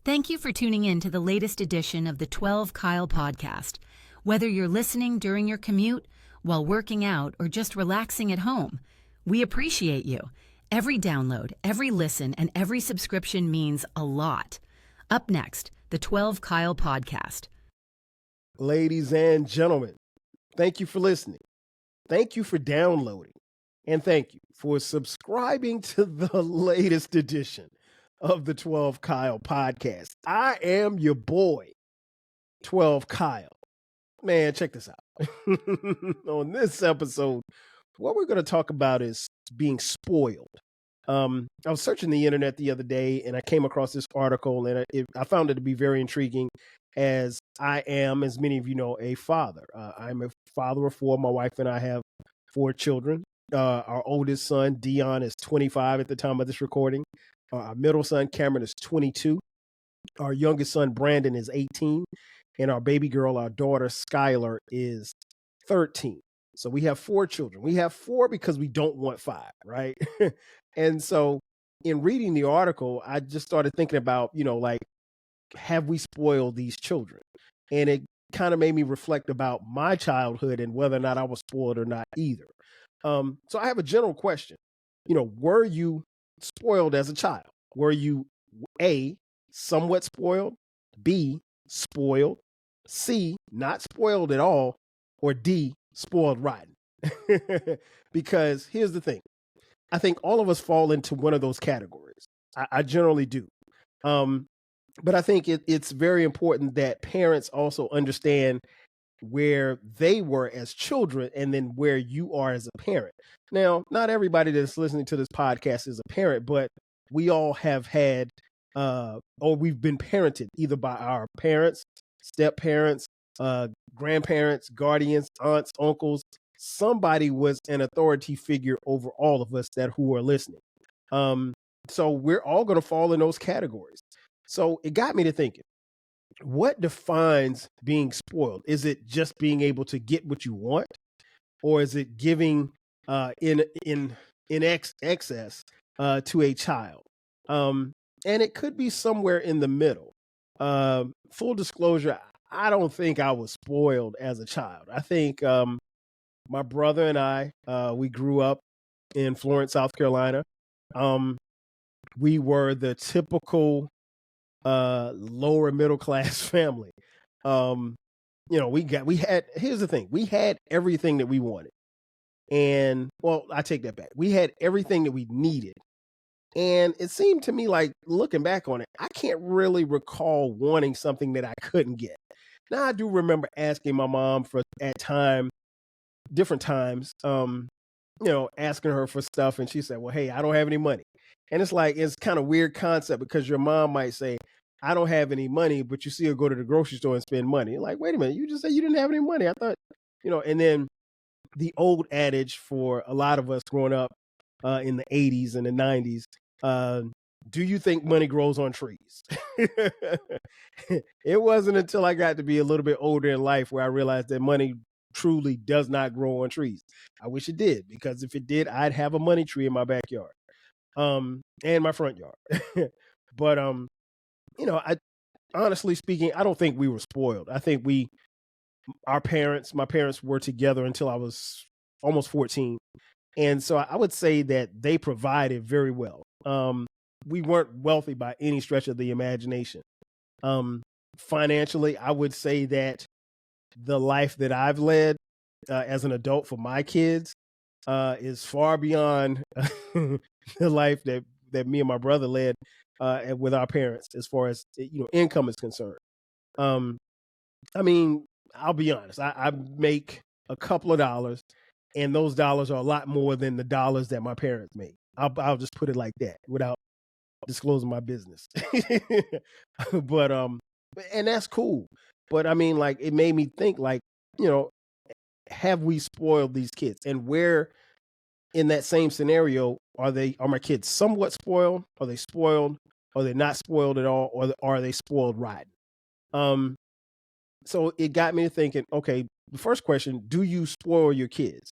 Thank you for tuning in to the latest edition of the 12 Kyle podcast. Whether you're listening during your commute, while working out, or just relaxing at home, we appreciate you. Every download, every listen, and every subscription means a lot. Up next, the 12 Kyle podcast. Ladies and gentlemen, thank you for listening. Thank you for downloading. And thank you for subscribing to the latest edition of the 12 Kyle podcast. I am your boy, 12 Kyle. Man, check this out. On this episode, what we're going to talk about is being spoiled. I was searching the internet the other day and I came across this article and I found it to be very intriguing, as I am, as many of you know, a father. I'm a father of four. My wife and I have 4 children. Our oldest son, Dion, is 25 at the time of this recording. Our middle son, Cameron, is 22. Our youngest son, Brandon, is 18. And our baby girl, our daughter, Skylar, is 13. So we have 4 children. We have 4 because we don't want 5, right? And so in reading the article, I just started thinking about, have we spoiled these children? And it kind of made me reflect about my childhood and whether or not I was spoiled or not either. So I have a general question. Were you spoiled as a child? Were you A, somewhat spoiled, B, spoiled, C, not spoiled at all, or D, spoiled rotten? Because here's the thing. I think all of us fall into one of those categories. I generally do. But I think it's very important that parents also understand where they were as children and then where you are as a parent. Now, not everybody that's listening to this podcast is a parent, but we all have had or we've been parented either by our parents, step parents, grandparents, guardians, aunts, uncles. Somebody was an authority figure over all of us who are listening. So we're all going to fall in those categories. So it got me to thinking, what defines being spoiled? Is it just being able to get what you want, or is it giving in excess to a child? And it could be somewhere in the middle. Full disclosure, I don't think I was spoiled as a child. I think my brother and I, we grew up in Florence, South Carolina. We were the typical lower middle class family. Here's the thing. We had everything that we wanted. And well, I take that back. We had everything that we needed. And it seemed to me like, looking back on it, I can't really recall wanting something that I couldn't get. Now, I do remember asking my mom different times, asking her for stuff. And she said, well, hey, I don't have any money. And it's kind of weird concept, because your mom might say, I don't have any money, but you see her go to the grocery store and spend money. You're like, wait a minute, you just said you didn't have any money. I thought, and then the old adage for a lot of us growing up in the 80s and the 90s, do you think money grows on trees? It wasn't until I got to be a little bit older in life where I realized that money truly does not grow on trees. I wish it did, because if it did, I'd have a money tree in my backyard, and my front yard. But I honestly speaking, I don't think we were spoiled. I think my parents were together until I was almost 14. And so I would say that they provided very well. We weren't wealthy by any stretch of the imagination. Financially, I would say that the life that I've led as an adult for my kids is far beyond the life that me and my brother led with our parents, as far as income is concerned. I mean, I'll be honest. I make a couple of dollars, and those dollars are a lot more than the dollars that my parents made. I'll just put it like that without disclosing my business. But and that's cool. But I mean, like, it made me think, like, have we spoiled these kids? And where in that same scenario are my kids somewhat spoiled? Are they spoiled? Are they not spoiled at all? Or are they spoiled rotten? So it got me to thinking, okay, the first question, do you spoil your kids?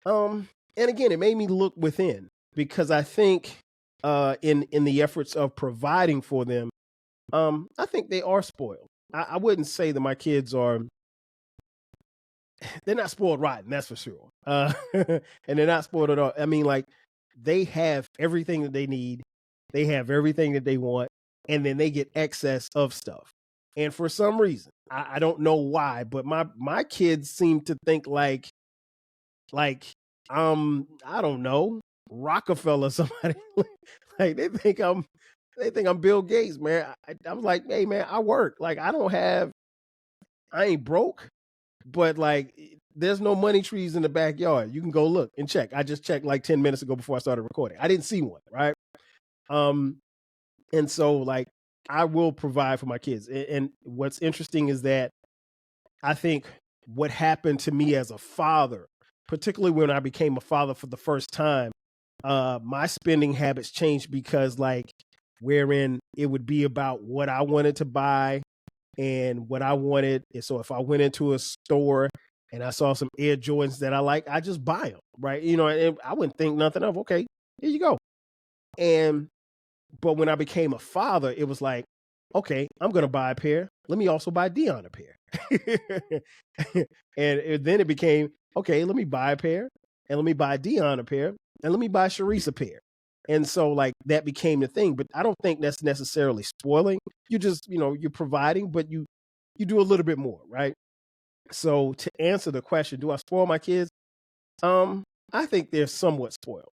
And again, it made me look within, because I think in the efforts of providing for them, I think they are spoiled. I wouldn't say that my kids are. They're not spoiled rotten, that's for sure. And they're not spoiled at all. I mean, like they have everything that they need. They have everything that they want, and then they get excess of stuff. And for some reason, I don't know why, but my kids seem to think like I don't know, Rockefeller somebody. Like they think I'm Bill Gates, man. I was like, hey man, I work. Like I ain't broke, but like there's no money trees in the backyard. You can go look and check. I just checked like 10 minutes ago before I started recording. I didn't see one, right? Um, and so like I will provide for my kids. And what's interesting is that I think what happened to me as a father, particularly when I became a father for the first time, my spending habits changed because like wherein it would be about what I wanted to buy and what I wanted. And so if I went into a store and I saw some Air Jordans that I like, I just buy them, right? And I wouldn't think nothing of, okay, here you go. But when I became a father, it was like, okay, I'm going to buy a pair. Let me also buy Dion a pair. and then it became, okay, let me buy a pair and let me buy Dion a pair and let me buy Sharice a pair. And so like that became the thing, but I don't think that's necessarily spoiling. You just, you're providing, but you do a little bit more, right? So to answer the question, do I spoil my kids? I think they're somewhat spoiled.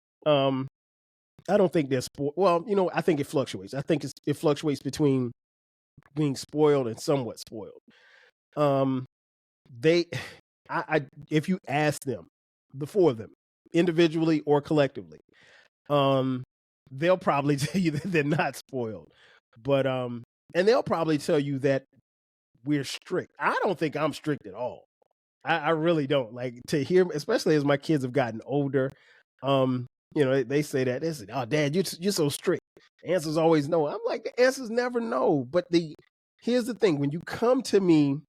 I don't think they're spoiled. Well, I think it fluctuates. I think it fluctuates between being spoiled and somewhat spoiled. They, if you ask them, the four of them, individually or collectively, they'll probably tell you that they're not spoiled, but and they'll probably tell you that we're strict. I don't think I'm strict at all. I really don't. Like to hear, especially as my kids have gotten older. They say that. They say, "Oh, Dad, you're so strict." The answer's always no. I'm like, the answer's never no. But here's the thing: when you come to me,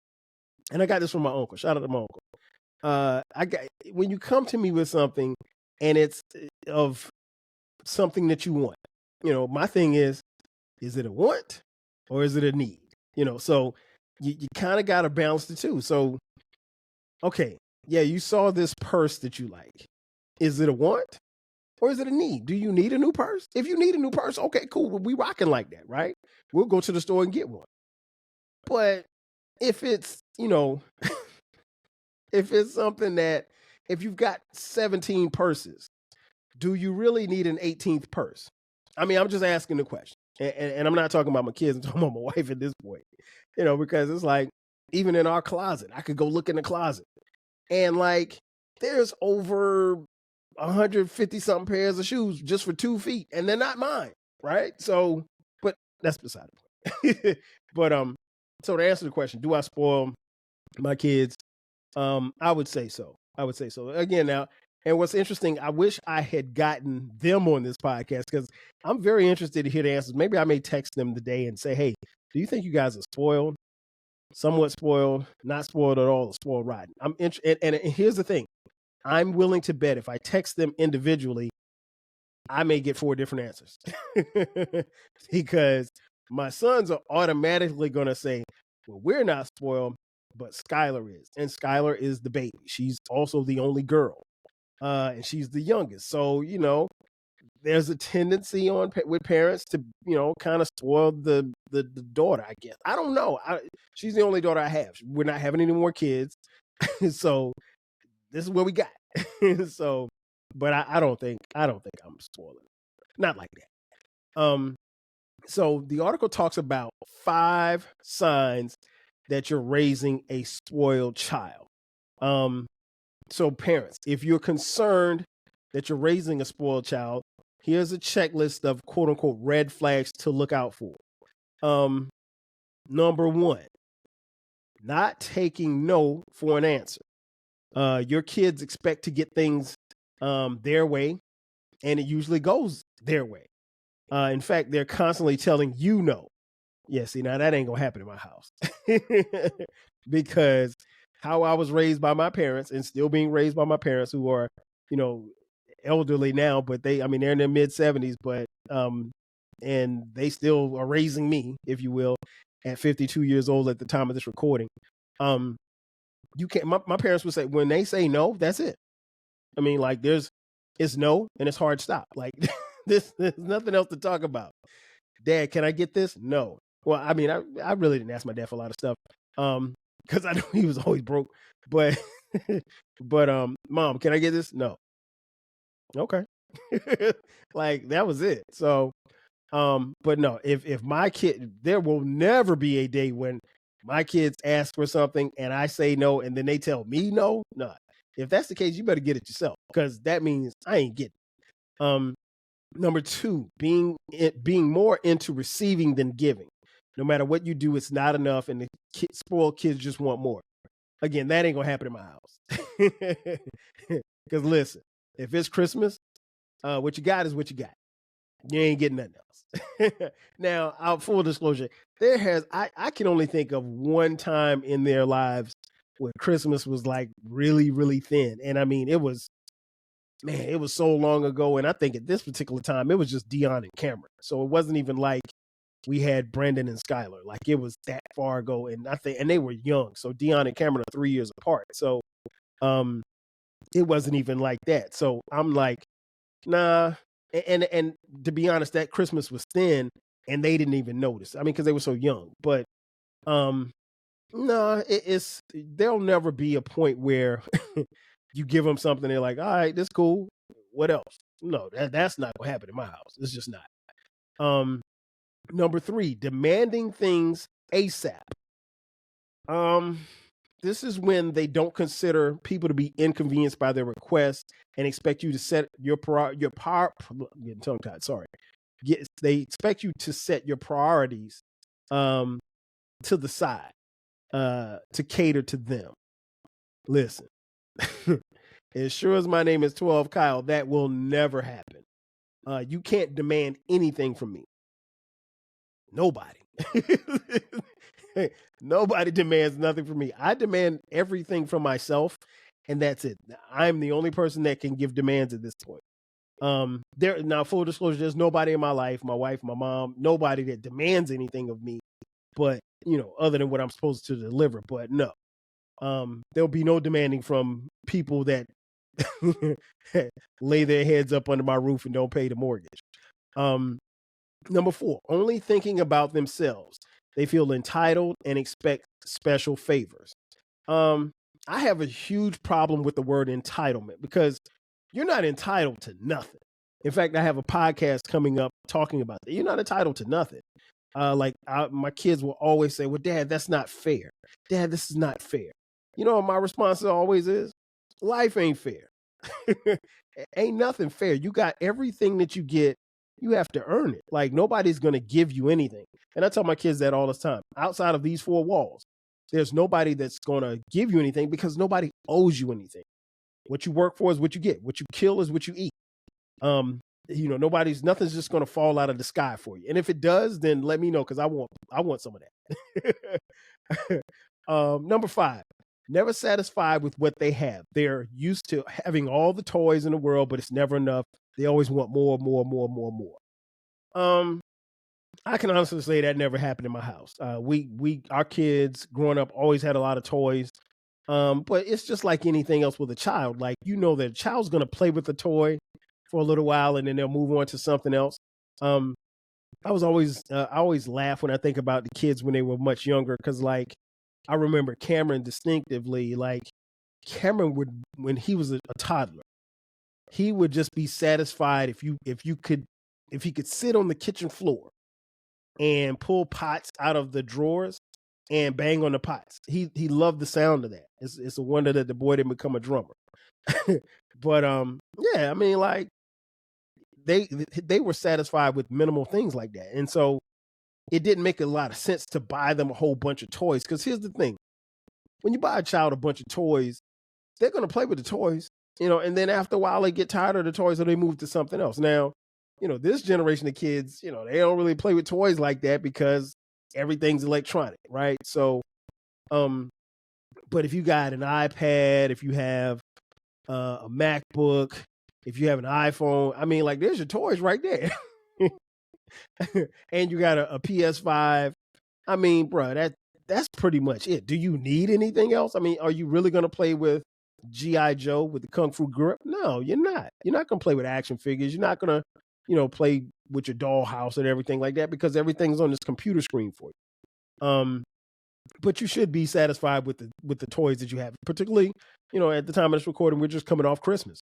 and I got this from my uncle. Shout out to my uncle. When you come to me with something, and it's of something that you want. My thing is it a want or is it a need? So you kind of got to balance the two. So, okay, yeah, you saw this purse that you like. Is it a want or is it a need? Do you need a new purse? If you need a new purse, okay, cool. We rocking like that, right? We'll go to the store and get one. But if it's, if it's something that, if you've got 17 purses, do you really need an 18th purse? I mean, I'm just asking the question. And I'm not talking about my kids, I'm talking about my wife at this point. Because it's like, even in our closet, I could go look in the closet. And like, there's over 150 something pairs of shoes just for 2 feet, and they're not mine, right? So, but that's beside the point. But so to answer the question, do I spoil my kids? I would say so. Again, now, and what's interesting, I wish I had gotten them on this podcast because I'm very interested to hear the answers. Maybe I may text them today and say, hey, do you think you guys are spoiled? Somewhat spoiled, not spoiled at all, or spoiled rotten? I'm interested. And here's the thing. I'm willing to bet if I text them individually, I may get 4 different answers. Because my sons are automatically going to say, well, we're not spoiled, but Skylar is. And Skylar is the baby. She's also the only girl. And she's the youngest. So, there's a tendency with parents to, kind of spoil the daughter, I guess. I don't know. She's the only daughter I have. We're not having any more kids. So this is what we got. So, but I don't think I'm spoiling. Not like that. So the article talks about 5 signs that you're raising a spoiled child. So parents, if you're concerned that you're raising a spoiled child, here's a checklist of quote unquote red flags to look out for. Number 1, not taking no for an answer. Your kids expect to get things their way, and it usually goes their way. In fact, they're constantly telling you no. Yeah, see, now that ain't gonna happen in my house. Because how I was raised by my parents and still being raised by my parents who are, elderly now, but they're in their mid 70s, but and they still are raising me, if you will, at 52 years old at the time of this recording. You can't. My parents would say when they say no, that's it. I mean, like it's no and it's hard stop. Like there's nothing else to talk about. Dad, can I get this? No. Well, I mean, I really didn't ask my dad for a lot of stuff, because I knew he was always broke. But Mom, can I get this? No. Okay. Like that was it. So, but no, if my kid, there will never be a day when my kids ask for something and I say no, and then they tell me no. No. If that's the case, you better get it yourself, because that means I ain't getting it. Number 2, being more into receiving than giving. No matter what you do, it's not enough, and the spoiled kids just want more. Again, that ain't gonna happen in my house. Because listen, if it's Christmas, what you got is what you got. You ain't getting nothing else. Now, full disclosure, I can only think of one time in their lives where Christmas was like really, really thin. And I mean, it was so long ago. And I think at this particular time, it was just Dion and Cameron. So it wasn't even like we had Brandon and Skylar. Like it was that far ago. And and they were young. So Dion and Cameron are 3 years apart. So it wasn't even like that. So I'm like, nah. And to be honest, that Christmas was thin and they didn't even notice. I mean, because they were so young. But no, there'll never be a point where you give them something, they're like, all right, this cool. What else? No, that's not gonna happen in my house. It's just not. Number 3, demanding things ASAP. This is when they don't consider people to be inconvenienced by their requests and expect you to set your getting tongue tied. Sorry. They expect you to set your priorities to the side to cater to them. Listen, as sure as my name is 12 Kyle, that will never happen. You can't demand anything from me. Nobody. Nobody demands nothing from me. I demand everything from myself, and that's it. I'm the only person that can give demands at this point. Now, full disclosure, there's nobody in my life, my wife, my mom, nobody that demands anything of me, but other than what I'm supposed to deliver. But no, there'll be no demanding from people that lay their heads up under my roof and don't pay the mortgage. Number 4, only thinking about themselves. They feel entitled and expect special favors. I have a huge problem with the word entitlement, because you're not entitled to nothing. In fact, I have a podcast coming up talking about that. You're not entitled to nothing. My kids will always say, well, Dad, that's not fair. Dad, this is not fair. You know what my response always is? Life ain't fair. Ain't nothing fair. You got everything that you get. You have to earn it. Like nobody's going to give you anything. And I tell my kids that all the time. Outside of these 4 walls, there's nobody that's going to give you anything, because nobody owes you anything. What you work for is what you get. What you kill is what you eat. Nothing's just going to fall out of the sky for you. And if it does, then let me know, because I want some of that. Number 5, never satisfied with what they have. They're used to having all the toys in the world, but it's never enough. They always want more. I can honestly say that never happened in my house. Our kids growing up always had a lot of toys. But it's just like anything else with a child. Like, that a child's going to play with the toy for a little while and then they'll move on to something else. I always laugh when I think about the kids when they were much younger, because like I remember Cameron distinctively. Like Cameron would, when he was a toddler, he would just be satisfied if he could sit on the kitchen floor and pull pots out of the drawers and bang on the pots. He loved the sound of that. It's a wonder that the boy didn't become a drummer. But yeah, I mean, like they were satisfied with minimal things like that. And so it didn't make a lot of sense to buy them a whole bunch of toys. Because here's the thing. When you buy a child a bunch of toys, they're going to play with the toys, and then after a while they get tired of the toys, so they move to something else. Now, this generation of kids, they don't really play with toys like that because everything's electronic, right? So, but if you got an iPad, if you have a MacBook, if you have an iPhone, I mean, like there's your toys right there. and you got a PS5. I mean, bro, that's pretty much it. Do you need anything else? I mean, are you really going to play with G.I. Joe with the Kung Fu grip? No, you're not. You're not going to play with action figures. You're not going to, play with your dollhouse and everything like that because everything's on this computer screen for you. But you should be satisfied with the toys that you have, particularly, at the time of this recording, we're just coming off Christmas.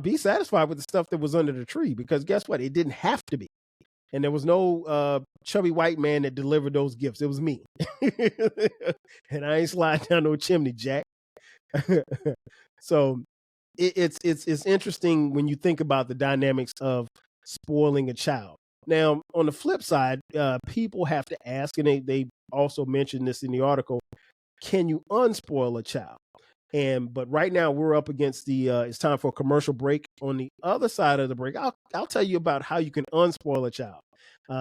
Be satisfied with the stuff that was under the tree because guess what? It didn't have to be. And there was no chubby white man that delivered those gifts. It was me. And I ain't sliding down no chimney, Jack. So it's interesting when you think about the dynamics of spoiling a child. Now, on the flip side, people have to ask, and they also mentioned this in the article, can you unspoil a child? But right now we're up against it's time for a commercial break. On the other side of the break, I'll tell you about how you can unspoil a child.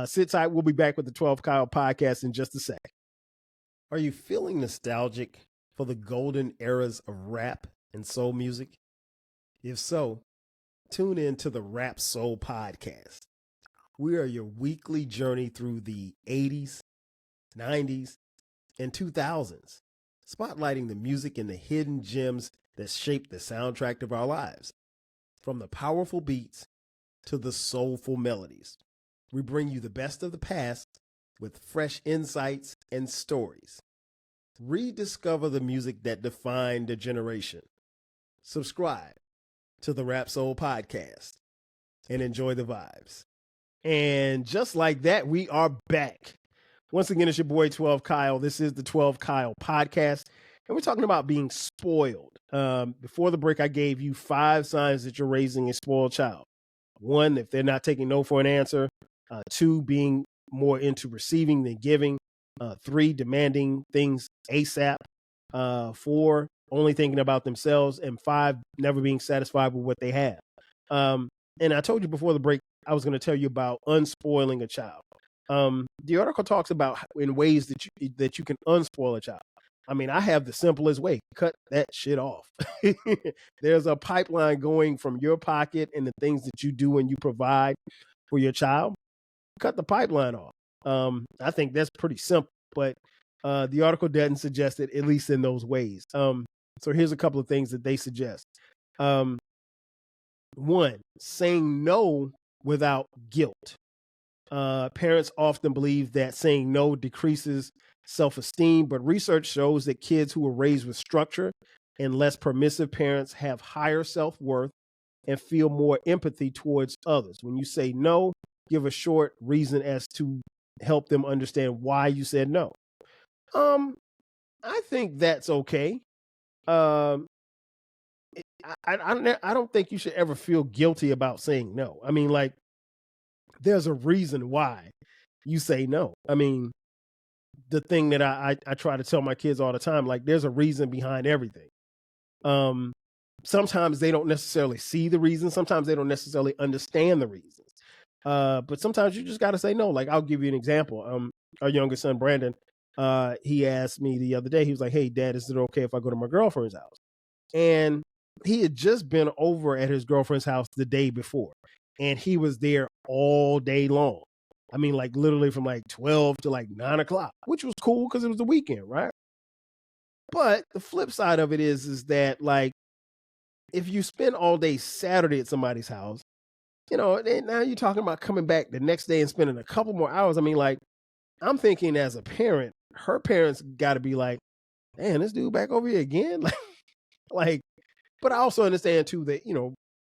Sit tight. We'll be back with the 12 Kyle podcast in just a sec. Are you feeling nostalgic for the golden eras of rap and soul music? If so, tune in to the Rap Soul podcast. We are your weekly journey through the 80s, 90s, and 2000s. Spotlighting the music and the hidden gems that shaped the soundtrack of our lives. From the powerful beats to the soulful melodies, we bring you the best of the past with fresh insights and stories. Rediscover the music that defined a generation. Subscribe to the Rap Soul podcast and enjoy the vibes. And just like that, we are back. Once again, it's your boy 12 Kyle. This is the 12 Kyle podcast, and we're talking about being spoiled. Before the break, I gave you 5 signs that you're raising a spoiled child. 1, if they're not taking no for an answer. 2, being more into receiving than giving. 3, demanding things ASAP. 4, only thinking about themselves. And 5, never being satisfied with what they have. And I told you before the break, I was going to tell you about unspoiling a child. The article talks about in ways that you can unspoil a child. I mean, I have the simplest way: cut that shit off. There's a pipeline going from your pocket and the things that you do and you provide for your child. Cut the pipeline off. I think that's pretty simple, but the article doesn't suggest it, at least in those ways. So here's a couple of things that they suggest. 1, saying no without guilt. Parents often believe that saying no decreases self-esteem, but research shows that kids who are raised with structure and less permissive parents have higher self-worth and feel more empathy towards others. When you say no, give a short reason as to help them understand why you said no. I think that's okay. I don't think you should ever feel guilty about saying no. I mean, like, there's a reason why you say no. I mean, the thing that I try to tell my kids all the time, like, there's a reason behind everything. Sometimes they don't necessarily see the reason. Sometimes they don't necessarily understand the reasons. But sometimes you just got to say no. Like, I'll give you an example. Our youngest son, Brandon, he asked me the other day, he was like, "Hey, Dad, is it okay if I go to my girlfriend's house?" And he had just been over at his girlfriend's house the day before. And he was there all day long. I mean, like, literally from like 12 to like 9 o'clock, which was cool because it was the weekend, right? But the flip side of it is that, like, if you spend all day Saturday at somebody's house, and now you're talking about coming back the next day and spending a couple more hours. I mean, like, I'm thinking as a parent, her parents got to be like, "Man, this dude back over here again." Like, but I also understand too that,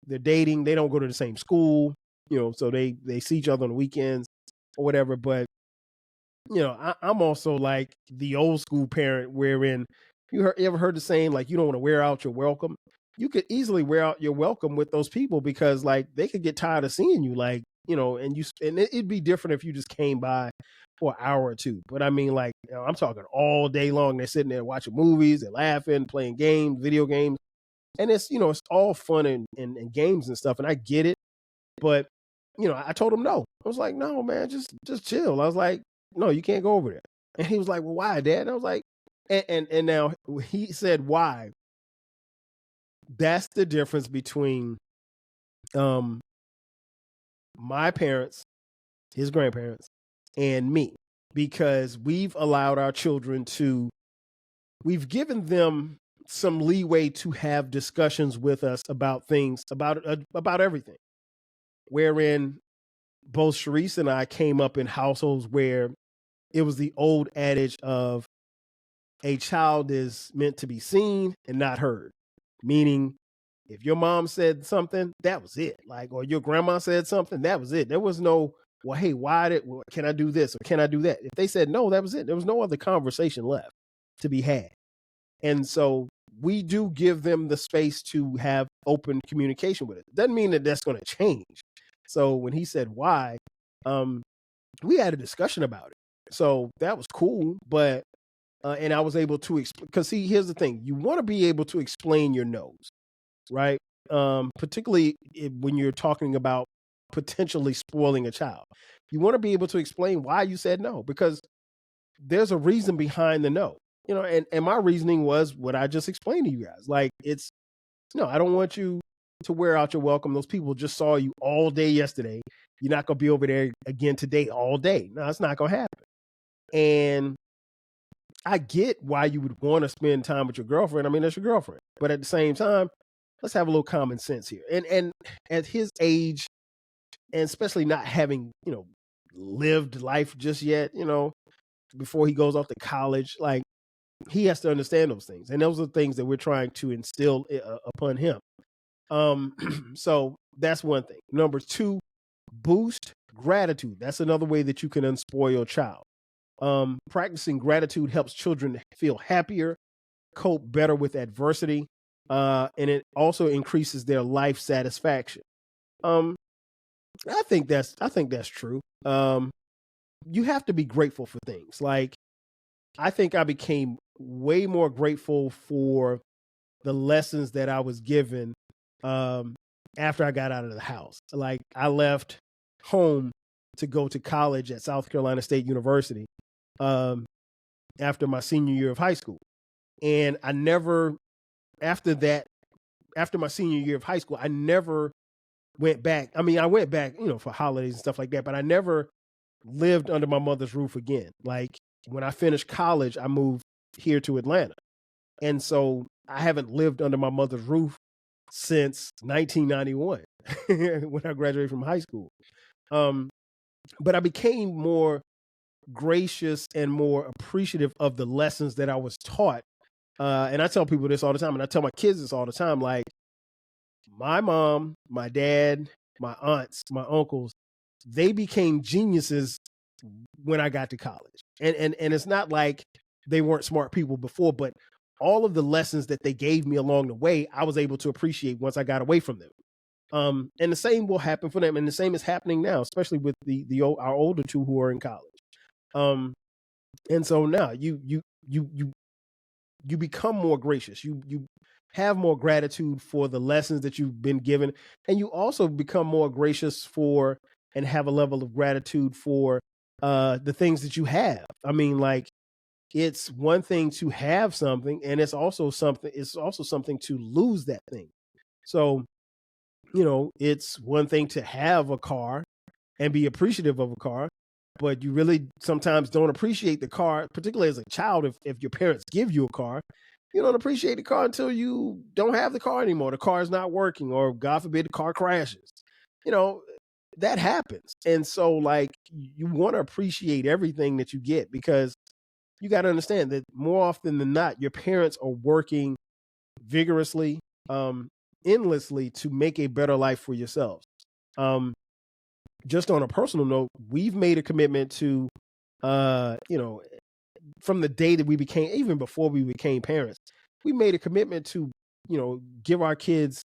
they're dating, they don't go to the same school, so they see each other on the weekends or whatever. But, I'm also like the old school parent wherein you ever heard the saying, like, you don't want to wear out your welcome. You could easily wear out your welcome with those people because, like, they could get tired of seeing you, like, and it'd be different if you just came by for an hour or two. But I mean, like, I'm talking all day long. They're sitting there watching movies, they're laughing, playing games, video games. And it's, it's all fun and games and stuff. And I get it. But, I told him no. I was like, "No, man, just chill." I was like, "No, you can't go over there." And he was like, "Well, why, Dad?" And I was like, and now he said, "Why?" That's the difference between my parents his grandparents, and me, because we've allowed our children we've given them some leeway to have discussions with us about things, about everything. Wherein both Sharice and I came up in households where it was the old adage of a child is meant to be seen and not heard. Meaning, if your mom said something, that was it. Like, or your grandma said something, that was it. There was no, well, hey, can I do this or can I do that? If they said no, that was it. There was no other conversation left to be had. And so we do give them the space to have open communication with it. Doesn't mean that that's going to change. So when he said why, we had a discussion about it. So that was cool, but and I was able to explain, because see, here's the thing: you want to be able to explain your no's, right? Particularly when you're talking about potentially spoiling a child, you want to be able to explain why you said no, because there's a reason behind the no. And my reasoning was what I just explained to you guys. Like, it's no, I don't want you to wear out your welcome. Those people just saw you all day yesterday. You're not going to be over there again today all day. No, it's not going to happen. And I get why you would want to spend time with your girlfriend. I mean, that's your girlfriend. But at the same time, let's have a little common sense here. And at his age, and especially not having, lived life just yet, before he goes off to college, like, he has to understand those things. And those are the things that we're trying to instill upon him. So that's one thing. Number two, boost gratitude. That's another way that you can unspoil a child. Practicing gratitude helps children feel happier, cope better with adversity, and it also increases their life satisfaction. I think that's true. You have to be grateful for things. Like, I think I became way more grateful for the lessons that I was given after I got out of the house. Like, I left home to go to college at South Carolina State University after my senior year of high school. And I never, after my senior year of high school, I never went back. I mean, I went back, for holidays and stuff like that, but I never lived under my mother's roof again. Like, when I finished college, I moved here to Atlanta. And so I haven't lived under my mother's roof since 1991 when I graduated from high school. But I became more gracious and more appreciative of the lessons that I was taught. And I tell people this all the time, and I tell my kids this all the time. Like, my mom, my dad, my aunts, my uncles, they became geniuses when I got to college. And it's not like they weren't smart people before, but all of the lessons that they gave me along the way, I was able to appreciate once I got away from them. And the same will happen for them. And the same is happening now, especially with our older two who are in college. And so now you become more gracious. You have more gratitude for the lessons that you've been given. And you also become more gracious for and have a level of gratitude for the things that you have. I mean, like, it's one thing to have something, and it's also something to lose that thing. So, it's one thing to have a car and be appreciative of a car, but you really sometimes don't appreciate the car, particularly as a child. If your parents give you a car, you don't appreciate the car until you don't have the car anymore. The car is not working, or God forbid, the car crashes. That happens. And so, like, you want to appreciate everything that you get, because you got to understand that more often than not, your parents are working vigorously, endlessly, to make a better life for yourselves. Just on a personal note, we've made a commitment to, from the day that we became, even before we became parents, we made a commitment to, give our kids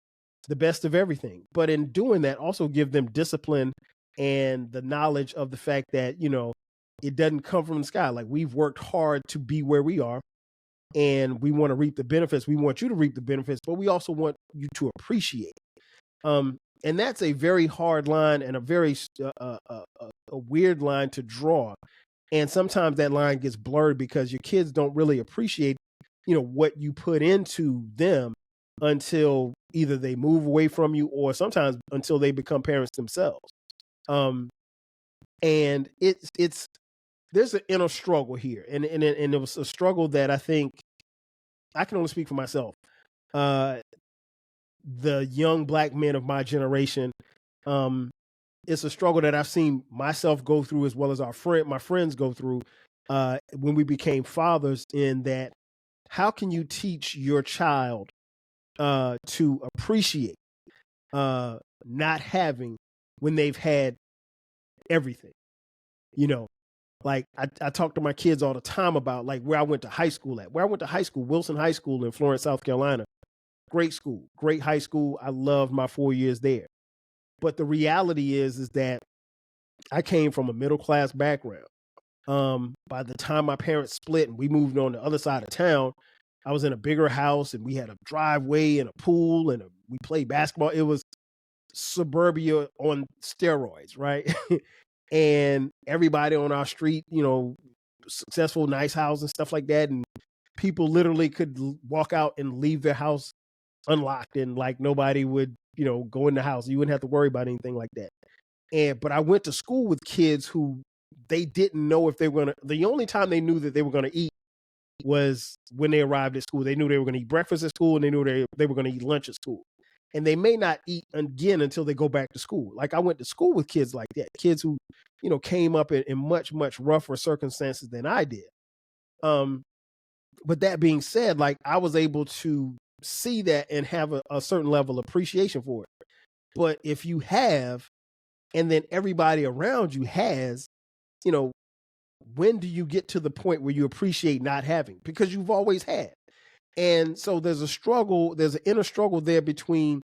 the best of everything. But in doing that, also give them discipline and the knowledge of the fact that, it doesn't come from the sky. Like, we've worked hard to be where we are, and we want to reap the benefits. We want you to reap the benefits, but we also want you to appreciate. And that's a very hard line and a very a weird line to draw. And sometimes that line gets blurred because your kids don't really appreciate, what you put into them until either they move away from you, or sometimes until they become parents themselves. And there's an inner struggle here. And it was a struggle that I think I can only speak for myself. The young black men of my generation, it's a struggle that I've seen myself go through as well as my friends go through when we became fathers. In that, how can you teach your child to appreciate not having when they've had everything? Like I talk to my kids all the time about like where I went to high school at. Where I went to high school, Wilson High School in Florence, South Carolina. Great school, great high school. I loved my 4 years there. But the reality is that I came from a middle class background. By the time my parents split and we moved on the other side of town, I was in a bigger house and we had a driveway and a pool and we played basketball. It was suburbia on steroids, right? And everybody on our street, successful, nice house and stuff like that. And people literally could walk out and leave their house unlocked and like nobody would, go in the house. You wouldn't have to worry about anything like that. But I went to school with kids who they didn't know if they were the only time they knew that they were going to eat was when they arrived at school. They knew they were going to eat breakfast at school and they knew they were going to eat lunch at school. And they may not eat again until they go back to school. Like I went to school with kids like that, kids who, came up in much, much rougher circumstances than I did. But that being said, like I was able to see that and have a certain level of appreciation for it. But if you have, and then everybody around you has, when do you get to the point where you appreciate not having? Because you've always had. And so there's an inner struggle there between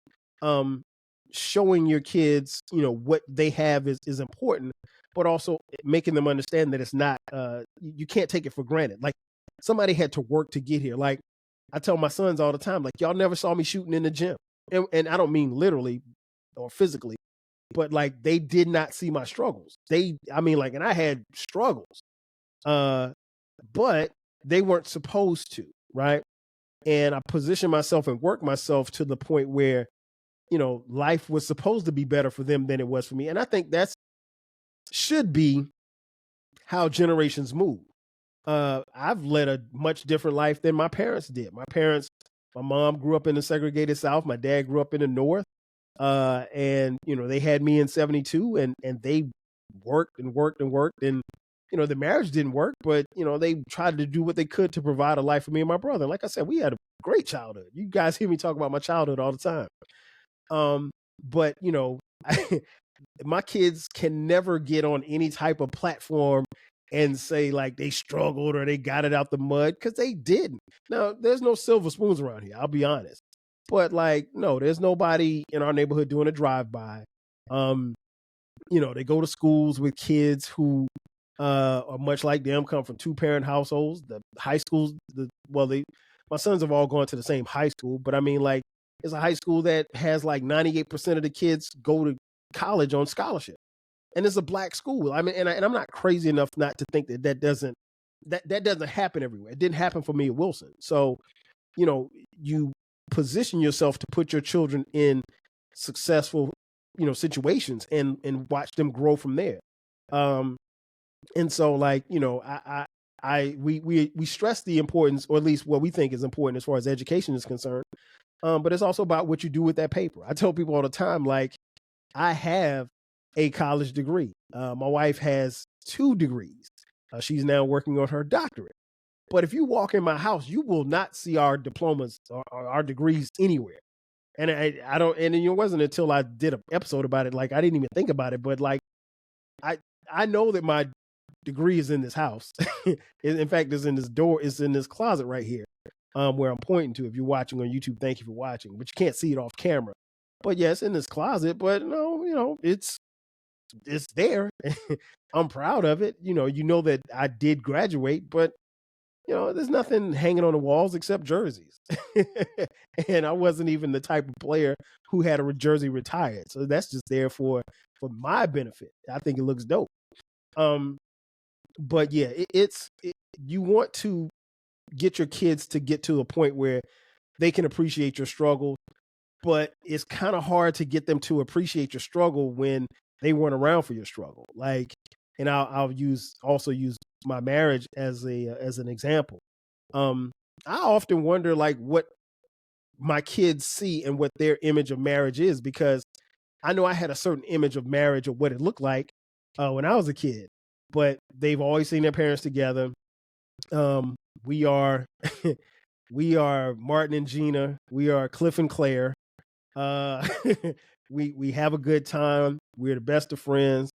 showing your kids, what they have is important, but also making them understand that it's not, you can't take it for granted. Like somebody had to work to get here. Like I tell my sons all the time, like y'all never saw me shooting in the gym. And I don't mean literally or physically, but like they did not see my struggles. And I had struggles, but they weren't supposed to, right? And I positioned myself and worked myself to the point where, life was supposed to be better for them than it was for me. And I think should be how generations move. I've led a much different life than my parents did. My mom grew up in the segregated South. My dad grew up in the North. And, they had me in 72 and they worked and worked and worked. And, the marriage didn't work, but, they tried to do what they could to provide a life for me and my brother. Like I said, we had a great childhood. You guys hear me talk about my childhood all the time. But, my kids can never get on any type of platform and say like they struggled or they got it out the mud, because they didn't. Now, there's no silver spoons around here, I'll be honest. But like, no, there's nobody in our neighborhood doing a drive-by. They go to schools with kids who are much like them, come from two-parent households. The high schools, my sons have all gone to the same high school, but I mean, like, it's a high school that has like 98% of the kids go to college on scholarship, and it's a black school. I mean, and I'm not crazy enough not to think that doesn't happen everywhere. It didn't happen for me at Wilson. So, you position yourself to put your children in successful, situations and watch them grow from there. And so like, we stress the importance, or at least what we think is important as far as education is concerned. But it's also about what you do with that paper. I tell people all the time, like, I have a college degree. My wife has 2 degrees. She's now working on her doctorate. But if you walk in my house, you will not see our diplomas or our degrees anywhere. And I don't, and it wasn't until I did an episode about it, like I didn't even think about it, but like I know that my degree is in this house. In fact, it's in this door, it's in this closet right here, where I'm pointing to. If you're watching on YouTube, thank you for watching, but you can't see it off camera. But yeah, it's in this closet, but no, it's there. I'm proud of it. You know that I did graduate, but there's nothing hanging on the walls except jerseys. And I wasn't even the type of player who had a jersey retired. So that's just there for my benefit. I think it looks dope. But yeah, you want to get your kids to get to a point where they can appreciate your struggle, but it's kind of hard to get them to appreciate your struggle when they weren't around for your struggle. Like, and I'll also use my marriage as an example. I often wonder like what my kids see and what their image of marriage is, because I know I had a certain image of marriage or what it looked like when I was a kid, but they've always seen their parents together. We are we are Martin and Gina. We are Cliff and Claire. Uh, we have a good time. We're the best of friends.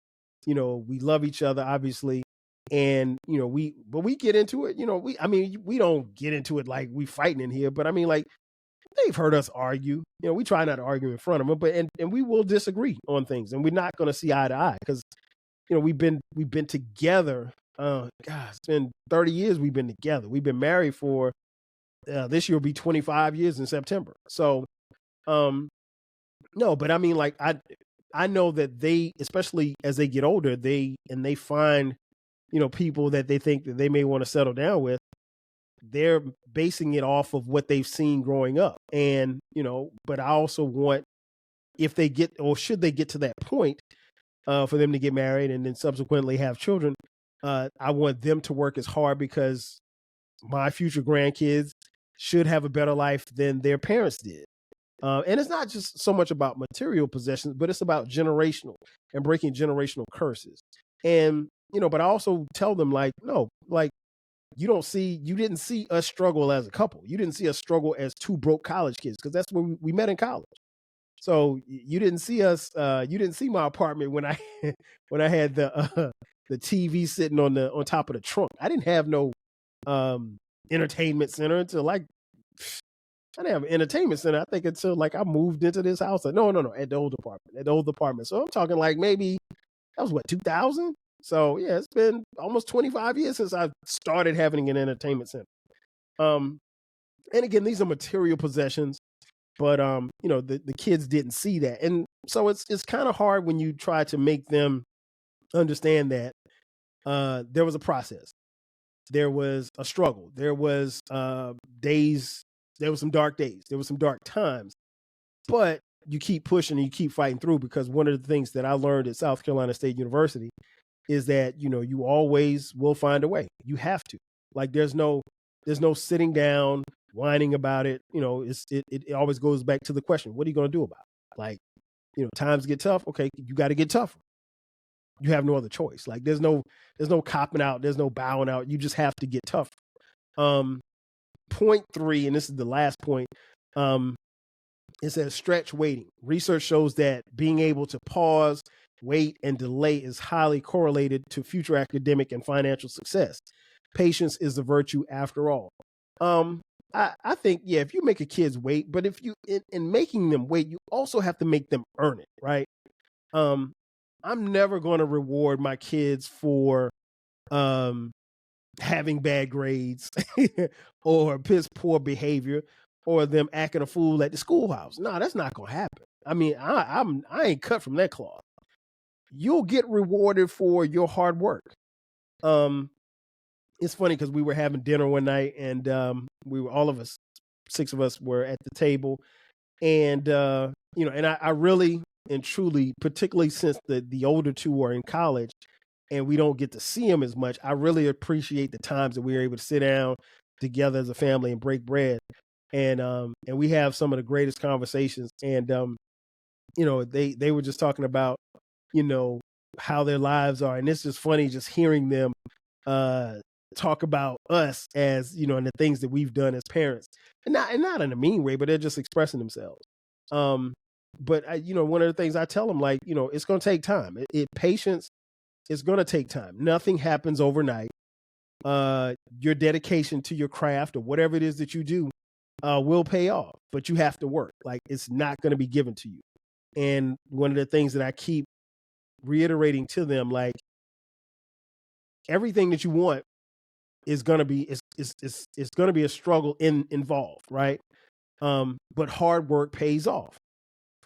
We love each other, obviously. And we get into it. We don't get into it like we fighting in here, but I mean, like, they've heard us argue. We try not to argue in front of them, but and we will disagree on things, and we're not going to see eye to eye because we've been together. God, it's been 30 years we've been together. We've been married for this year will be 25 years in September. So, no, but I mean, like, I know that they, especially as they get older, they find people that they think that they may want to settle down with. They're basing it off of what they've seen growing up. And, but I also want, if they get, or should they get to that point, for them to get married and then subsequently have children, I want them to work as hard, because my future grandkids should have a better life than their parents did. And it's not just so much about material possessions, but it's about generational and breaking generational curses. And, but I also tell them, like, no, like, you didn't see us struggle as a couple. You didn't see us struggle as two broke college kids, because that's when we met in college. So you didn't see us. You didn't see my apartment when I when I had the TV sitting on top of the trunk. I didn't have no entertainment center until like I didn't have an entertainment center. I think until like I moved into this house. No, at the old apartment. So I'm talking like maybe that was what, 2000. So yeah, it's been almost 25 years since I started having an entertainment center. And again, these are material possessions, but the kids didn't see that. And so it's kind of hard when you try to make them understand that there was a process. There was a struggle. There was days, there was some dark days. There was some dark times. But you keep pushing and you keep fighting through, because one of the things that I learned at South Carolina State University is that, you always will find a way. You have to. Like, there's no sitting down, whining about it. It always goes back to the question, what are you going to do about it? Like, times get tough. Okay, you got to get tougher. You have no other choice. Like, there's no copping out. There's no bowing out. You just have to get tougher. Point 3, and this is the last point. It says stretch waiting. Research shows that being able to pause, wait, and delay is highly correlated to future academic and financial success. Patience is the virtue after all. I think, yeah, if you make a kid's wait, but if you, in making them wait, you also have to make them earn it, right? I'm never going to reward my kids for having bad grades or piss poor behavior or them acting a fool at the schoolhouse. No, that's not going to happen. I mean, I ain't cut from that cloth. You'll get rewarded for your hard work. It's funny because we were having dinner one night, and we were, all of us, 6 of us were at the table, and and I really and truly, particularly since the older 2 are in college and we don't get to see them as much, I really appreciate the times that we were able to sit down together as a family and break bread, and we have some of the greatest conversations. And they were just talking about how their lives are, and it's just funny just hearing them talk about us as and the things that we've done as parents, and not in a mean way, but they're just expressing themselves. But one of the things I tell them, like, it's going to take time. Patience is going to take time. Nothing happens overnight. Your dedication to your craft or whatever it is that you do will pay off, but you have to work. Like, it's not going to be given to you. And one of the things that I keep reiterating to them, like, everything that you want is going to be it's going to be a struggle involved, right? But hard work pays off.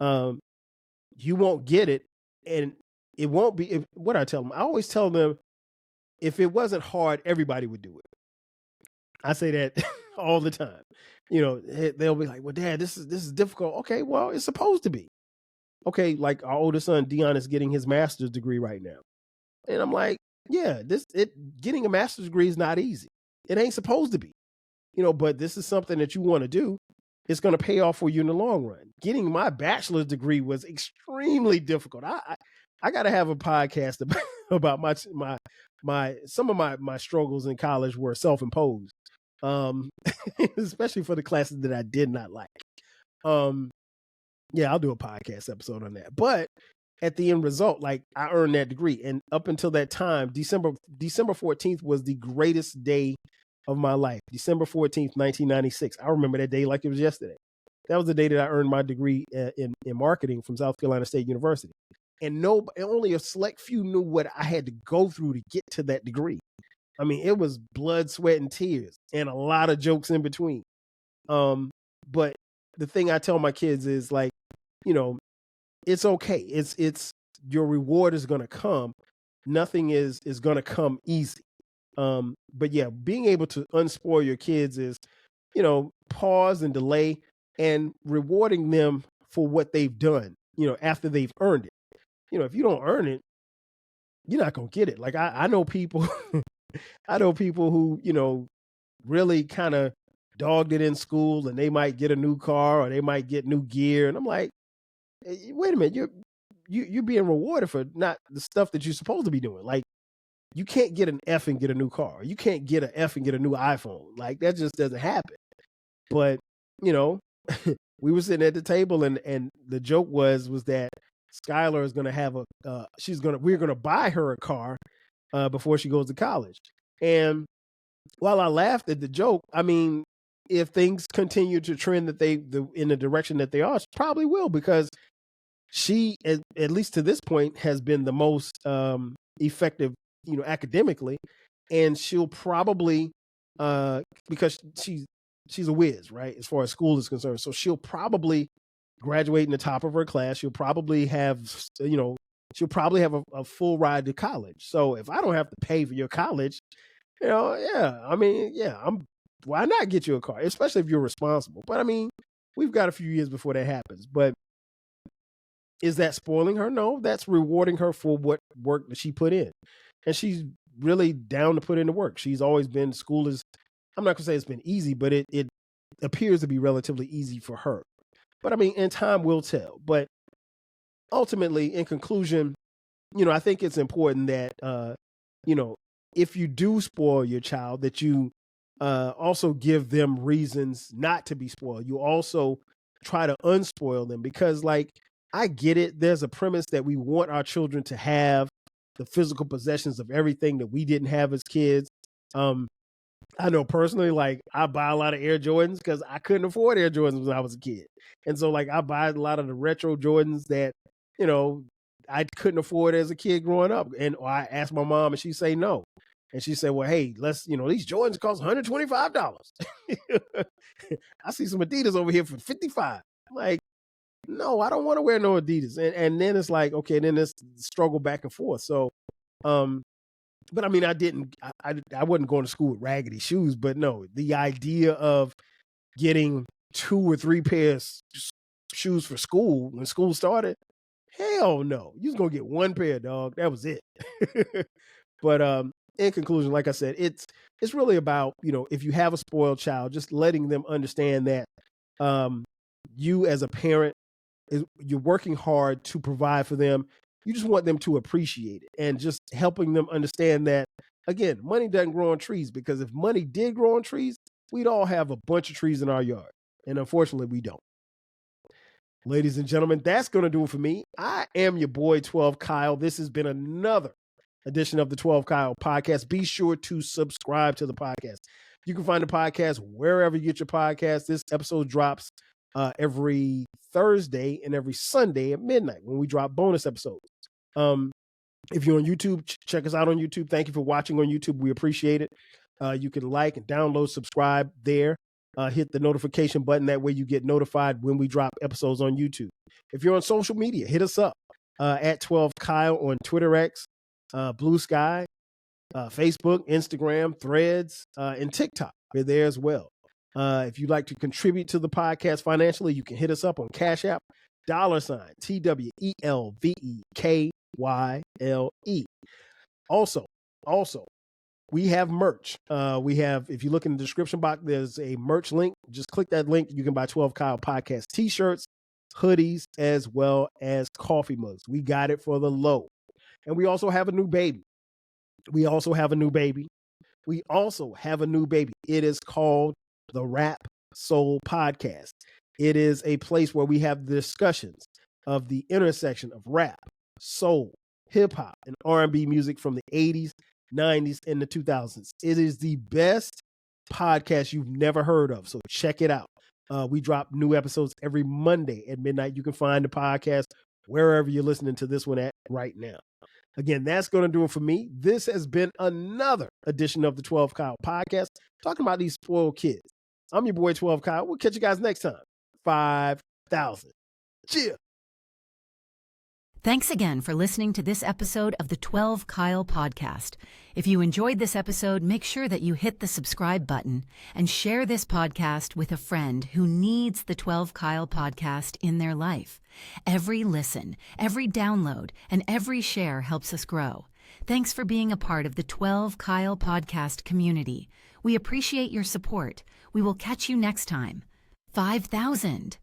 You won't get it, and it won't be. What I tell them, I always tell them, if it wasn't hard, everybody would do it. I say that all the time. They'll be like, "Well, Dad, this is difficult." Okay, well, it's supposed to be. Okay, like our oldest son Dion is getting his master's degree right now, and I'm like, yeah, getting a master's degree is not easy. It ain't supposed to be, but this is something that you want to do. It's going to pay off for you in the long run. Getting my bachelor's degree was extremely difficult. I got to have a podcast about some of my struggles in college were self-imposed, especially for the classes that I did not like. Yeah, I'll do a podcast episode on that. But at the end result, like, I earned that degree, and up until that time, December 14th was the greatest day of my life. December 14th, 1996. I remember that day like it was yesterday. That was the day that I earned my degree in marketing from South Carolina State University. And only a select few knew what I had to go through to get to that degree. I mean, it was blood, sweat, and tears, and a lot of jokes in between. But the thing I tell my kids is, like, it's okay. It's your reward is going to come. Nothing is going to come easy. But yeah, being able to unspoil your kids is, pause and delay and rewarding them for what they've done, after they've earned it. If you don't earn it, you're not going to get it. Like, I know people, I know people who, really kind of dogged it in school, and they might get a new car or they might get new gear. And I'm like, hey, wait a minute, you're being rewarded for not the stuff that you're supposed to be doing. Like, you can't get an F and get a new car. You can't get an F and get a new iPhone. Like, that just doesn't happen. But, we were sitting at the table, and the joke was that Skylar is going to have we're going to buy her a car before she goes to college. And while I laughed at the joke, I mean, if things continue to trend in the direction that they are, she probably will, because she, at least to this point, has been the most effective, academically, and she'll probably, because she's a whiz, right, as far as school is concerned. So she'll probably graduate in the top of her class. She'll probably have, a full ride to college. So if I don't have to pay for your college, yeah, I mean, yeah, why not get you a car, especially if you're responsible? But I mean, we've got a few years before that happens. But is that spoiling her? No, that's rewarding her for what work that she put in. And she's really down to put in the work. She's always been, school is, I'm not gonna say it's been easy, but it appears to be relatively easy for her. But I mean, in time will tell. But ultimately, in conclusion, I think it's important that, if you do spoil your child, that you also give them reasons not to be spoiled. You also try to unspoil them, because, like, I get it. There's a premise that we want our children to have the physical possessions of everything that we didn't have as kids. I know personally, like, I buy a lot of Air Jordans because I couldn't afford Air Jordans when I was a kid. And so, like, I buy a lot of the retro Jordans that, I couldn't afford as a kid growing up. And I asked my mom, and she say no. And she said, well, hey, let's, these Jordans cost $125. I see some Adidas over here for $55. I'm like, no, I don't want to wear no Adidas. And then it's like, okay, then it's struggle back and forth. So, but I mean, I wasn't going to school with raggedy shoes, but no, the idea of getting 2 or 3 pairs shoes for school when school started, hell no. You was going to get 1 pair, dog. That was it. But in conclusion, like I said, it's really about, if you have a spoiled child, just letting them understand that you as a parent, you're working hard to provide for them. You just want them to appreciate it, and just helping them understand that, again, money doesn't grow on trees, because if money did grow on trees, we'd all have a bunch of trees in our yard. And unfortunately, we don't. Ladies and gentlemen, that's going to do it for me. I am your boy, 12 Kyle. This has been another edition of the 12 Kyle podcast. Be sure to subscribe to the podcast. You can find the podcast wherever you get your podcast. This episode drops every Thursday and every Sunday at midnight when we drop bonus episodes. If you're on YouTube, check us out on YouTube. Thank you for watching on YouTube. We appreciate it. You can like and download, subscribe there. Hit the notification button. That way you get notified when we drop episodes on YouTube. If you're on social media, hit us up at 12 Kyle on Twitter X, Blue Sky, Facebook, Instagram, Threads, and TikTok. We're there as well. If you'd like to contribute to the podcast financially, you can hit us up on Cash App, $TWELVEKYLE. Also, Also, we have merch. If you look in the description box, there's a merch link. Just click that link. You can buy 12 Kyle Podcast t-shirts, hoodies, as well as coffee mugs. We got it for the low. And we also have a new baby. It is called the Rap Soul Podcast. It is a place where we have discussions of the intersection of rap, soul, hip hop, and R&B music from the 80s, 90s, and the 2000s. It is the best podcast you've never heard of, so check it out. We drop new episodes every Monday at midnight. You can find the podcast wherever you're listening to this one at right now. Again, that's going to do it for me. This has been another edition of the 12 Kyle Podcast, talking about these spoiled kids. I'm your boy 12 Kyle. We'll catch you guys next time. 5,000. Cheers. Thanks again for listening to this episode of the 12 Kyle Podcast. If you enjoyed this episode, make sure that you hit the subscribe button and share this podcast with a friend who needs the 12 Kyle Podcast in their life. Every listen, every download, and every share helps us grow. Thanks for being a part of the 12 Kyle Podcast community. We appreciate your support. We will catch you next time. 5,000.